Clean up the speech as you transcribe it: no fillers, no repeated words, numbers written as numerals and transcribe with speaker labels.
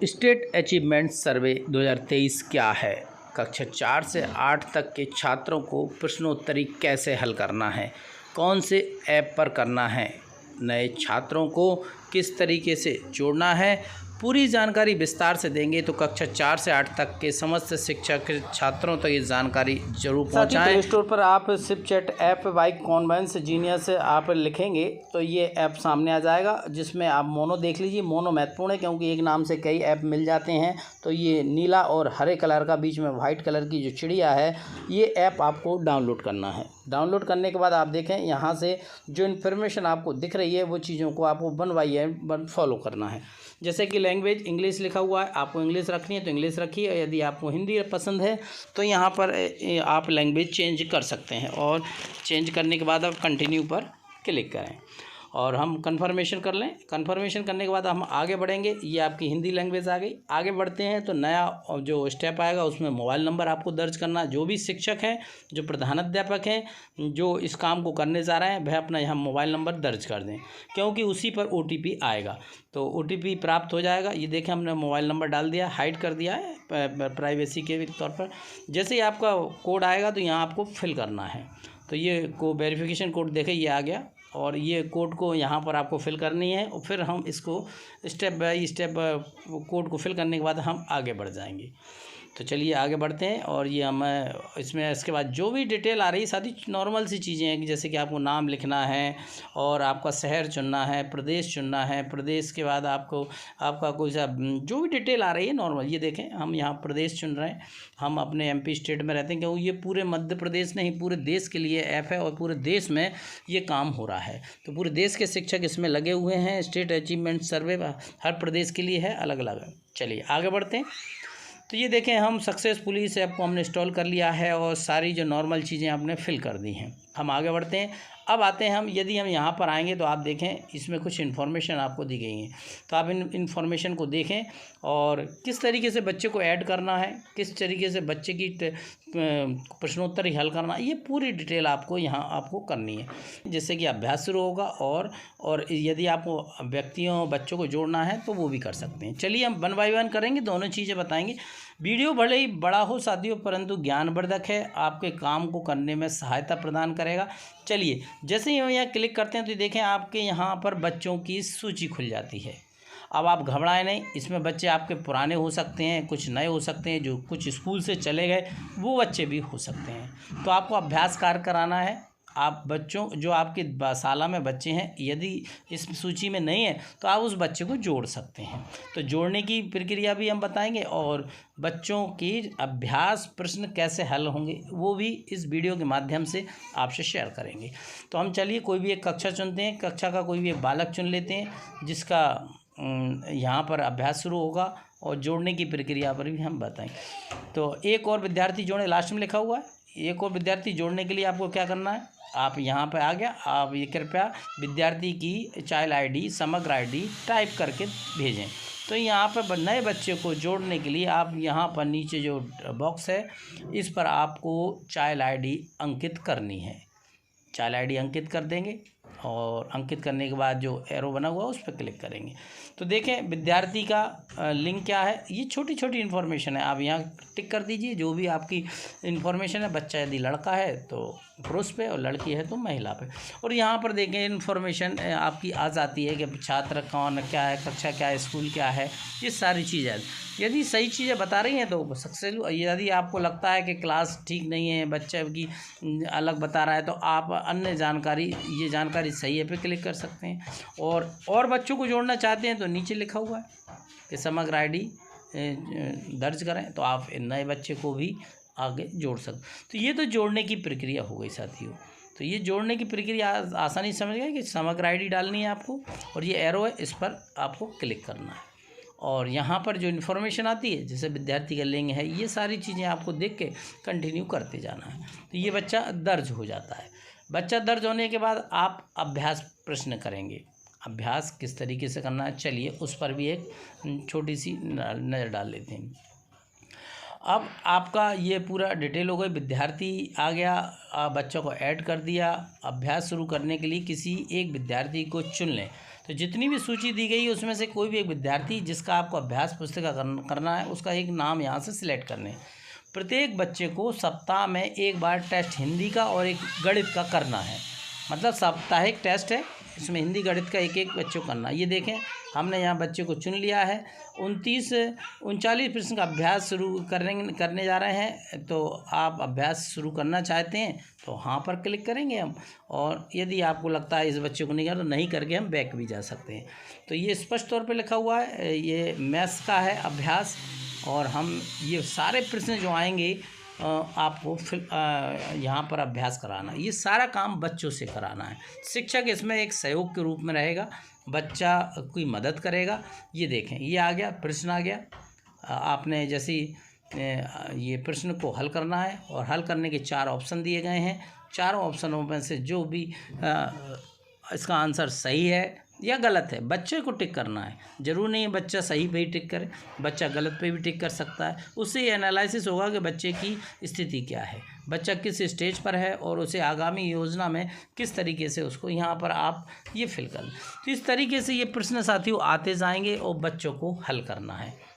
Speaker 1: State achievement सर्वे 2023 क्या है? कक्षा 4 से 8 तक के छात्रों को प्रश्नोत्तरी कैसे हल करना है, कौन से ऐप पर करना है, नए छात्रों को किस तरीके से जोड़ना है, पूरी जानकारी विस्तार से देंगे। तो कक्षा 4 से 8 तक के समस्त शिक्षक छात्रों तक ये जानकारी जरूर पहुंचाएं। प्ले स्टोर पर आप सिपचैट ऐप बाई कॉन्वेंस जीनियस आप लिखेंगे तो ये ऐप सामने आ जाएगा, जिसमें आप मोनो देख लीजिए। मोनो महत्वपूर्ण है क्योंकि एक नाम से कई ऐप मिल जाते हैं। तो ये नीला और हरे कलर का बीच में वाइट कलर की जो चिड़िया है, ये ऐप आपको डाउनलोड करना है। डाउनलोड करने के बाद आप देखें यहाँ से जो इन्फॉर्मेशन आपको दिख रही है वो चीज़ों को आपको फॉलो करना है। जैसे कि लैंग्वेज इंग्लिश लिखा हुआ है, आपको इंग्लिश रखनी है तो इंग्लिश रखिए, और यदि आपको हिंदी पसंद है तो यहाँ पर आप लैंग्वेज चेंज कर सकते हैं, और चेंज करने के बाद आप कंटिन्यू पर क्लिक करें और हम कंफर्मेशन कर लें। कंफर्मेशन करने के बाद हम आगे बढ़ेंगे। ये आपकी हिंदी लैंग्वेज आ गई। आगे बढ़ते हैं तो नया जो स्टेप आएगा उसमें मोबाइल नंबर आपको दर्ज करना। जो भी शिक्षक हैं, जो प्रधानाध्यापक हैं, जो इस काम को करने जा रहे हैं, वह अपना यहाँ मोबाइल नंबर दर्ज कर दें, क्योंकि उसी पर OTP आएगा। तो OTP प्राप्त हो जाएगा। ये देखें, हमने मोबाइल नंबर डाल दिया, हाइड कर दिया है प्राइवेसी के तौर पर। जैसे ही आपका कोड आएगा तो यहाँ आपको फिल करना है। तो ये वेरिफिकेशन कोड देखें, ये आ गया, और ये कोड को यहाँ पर आपको फिल करनी है। और फिर हम इसको स्टेप बाय स्टेप कोड को फिल करने के बाद हम आगे बढ़ जाएंगे। तो चलिए आगे बढ़ते हैं। और ये हमें इसके बाद जो भी डिटेल आ रही है सारी नॉर्मल सी चीज़ें हैं, कि जैसे कि आपको नाम लिखना है और आपका शहर चुनना है, प्रदेश चुनना है, प्रदेश के बाद आपका कोई सा जो भी डिटेल आ रही है नॉर्मल। ये देखें, हम यहाँ प्रदेश चुन रहे हैं। हम अपने MP स्टेट में रहते हैं, क्योंकि ये पूरे मध्य प्रदेश नहीं, पूरे देश के लिए ऐप है और पूरे देश में ये काम हो रहा है। तो पूरे देश के शिक्षक इसमें लगे हुए हैं। स्टेट अचीवमेंट सर्वे हर प्रदेश के लिए है, अलग अलग। चलिए आगे बढ़ते हैं। तो ये देखें, हम सक्सेसफुली इस ऐप को हमने इंस्टॉल कर लिया है और सारी जो नॉर्मल चीज़ें आपने फिल कर दी हैं। हम आगे बढ़ते हैं। अब आते हैं यदि हम यहाँ पर आएंगे तो आप देखें, इसमें कुछ इन्फॉर्मेशन आपको दी गई है। तो आप इन इन्फॉर्मेशन को देखें और किस तरीके से बच्चे को ऐड करना है, किस तरीके से बच्चे की प्रश्नोत्तरी हल करना, ये पूरी डिटेल आपको यहाँ आपको करनी है, जिससे कि अभ्यास शुरू होगा। और यदि आपको बच्चों को जोड़ना है तो वो भी कर सकते हैं। चलिए हम 1 बाय 1 करेंगे, दोनों चीज़ें बताएंगे। वीडियो भले ही बड़ा हो साथियों, परंतु ज्ञानवर्धक है, आपके काम को करने में सहायता प्रदान करेगा। चलिए, जैसे ही हम यहाँ क्लिक करते हैं तो देखें, आपके यहाँ पर बच्चों की सूची खुल जाती है। अब आप घबराएं नहीं, इसमें बच्चे आपके पुराने हो सकते हैं, कुछ नए हो सकते हैं, जो कुछ स्कूल से चले गए वो बच्चे भी हो सकते हैं। तो आपको अभ्यास कार्य कराना है। आप बच्चों जो आपके शाला में बच्चे हैं, यदि इस सूची में नहीं है तो आप उस बच्चे को जोड़ सकते हैं। तो जोड़ने की प्रक्रिया भी हम बताएंगे, और बच्चों की अभ्यास प्रश्न कैसे हल होंगे वो भी इस वीडियो के माध्यम से आपसे शेयर करेंगे। तो हम चलिए कोई भी एक कक्षा चुनते हैं, कक्षा का कोई भी एक बालक चुन लेते हैं, जिसका यहाँ पर अभ्यास शुरू होगा, और जोड़ने की प्रक्रिया पर भी हम बताएंगे। तो एक और विद्यार्थी जोड़े, लास्ट में लिखा हुआ है। एक और विद्यार्थी जोड़ने के लिए आपको क्या करना है, आप यहाँ पे आ गया, आप ये कृपया विद्यार्थी की चाइल्ड ID, समग्र ID टाइप करके भेजें। तो यहाँ पर नए बच्चे को जोड़ने के लिए आप यहाँ पर नीचे जो बॉक्स है, इस पर आपको चाइल्ड ID अंकित करनी है। चाइल्ड ID अंकित कर देंगे, और अंकित करने के बाद जो एरो बना हुआ है उस पर क्लिक करेंगे। तो देखें, विद्यार्थी का लिंक क्या है, ये छोटी छोटी इन्फॉर्मेशन है। आप यहाँ टिक कर दीजिए जो भी आपकी इन्फॉर्मेशन है। बच्चा यदि लड़का है तो पुरुष पे, और लड़की है तो महिला पे। और यहाँ पर देखें, इन्फॉर्मेशन आपकी आ जाती है कि छात्र कौन, क्या है, कक्षा क्या है, स्कूल क्या है, ये सारी चीज़ें। यदि सही चीज़ें बता रही हैं तो सक्सेसफुल। यदि आपको लगता है कि क्लास ठीक नहीं है, बच्चे की अलग बता रहा है, तो आप अन्य जानकारी, ये जानकारी सही है पे क्लिक कर सकते हैं। और बच्चों को जोड़ना चाहते हैं तो नीचे लिखा हुआ है कि समग्र ID दर्ज करें, तो आप नए बच्चे को भी आगे जोड़ सकते। तो ये तो जोड़ने की प्रक्रिया हो गई साथियों। तो ये जोड़ने की प्रक्रिया आसानी समझ गए कि समग्र ID डालनी है आपको, और ये एरो है, इस पर आपको क्लिक करना है। और यहाँ पर जो इन्फॉर्मेशन आती है, जैसे विद्यार्थी का लिंग है, ये सारी चीज़ें आपको देख के कंटिन्यू करते जाना है। तो ये बच्चा दर्ज हो जाता है। बच्चा दर्ज होने के बाद आप अभ्यास प्रश्न करेंगे। अभ्यास किस तरीके से करना है, चलिए उस पर भी एक छोटी सी नज़र डाल लेते हैं। अब आपका ये पूरा डिटेल हो गई, विद्यार्थी आ गया, बच्चों को ऐड कर दिया। अभ्यास शुरू करने के लिए किसी एक विद्यार्थी को चुन लें। तो जितनी भी सूची दी गई है उसमें से कोई भी एक विद्यार्थी जिसका आपको अभ्यास पुस्तिका करना है उसका एक नाम यहाँ से सिलेक्ट करने। प्रत्येक बच्चे को सप्ताह में एक बार टेस्ट हिंदी का और एक गणित का करना है, मतलब साप्ताहिक टेस्ट है, इसमें हिंदी गणित का एक एक बच्चे को करना। ये देखें हमने यहाँ बच्चे को चुन लिया है। 39 प्रश्न का अभ्यास शुरू करने जा रहे हैं। तो आप अभ्यास शुरू करना चाहते हैं तो हाँ पर क्लिक करेंगे हम, और यदि आपको लगता है इस बच्चे को नहीं करना तो नहीं करके हम बैक भी जा सकते हैं। तो ये स्पष्ट तौर पे लिखा हुआ है, ये मैथ्स का है अभ्यास, और हम ये सारे प्रश्न जो आएंगे आपको फिर यहाँ पर अभ्यास कराना, ये सारा काम बच्चों से कराना है। शिक्षक इसमें एक सहयोग के रूप में रहेगा, बच्चा कोई मदद करेगा। ये देखें ये आ गया, प्रश्न आ गया, आपने जैसे ये प्रश्न को हल करना है और हल करने के 4 ऑप्शन दिए गए हैं। चारों ऑप्शनों में से जो भी इसका आंसर सही है या गलत है बच्चे को टिक करना है। ज़रूर नहीं है बच्चा सही पे ही टिक करे, बच्चा गलत पे भी टिक कर सकता है। उससे ये एनालिसिस होगा कि बच्चे की स्थिति क्या है, बच्चा किस स्टेज पर है और उसे आगामी योजना में किस तरीके से उसको यहाँ पर आप ये फिल कर लें। तो इस तरीके से ये प्रश्न साथियों आते जाएंगे और बच्चों को हल करना है।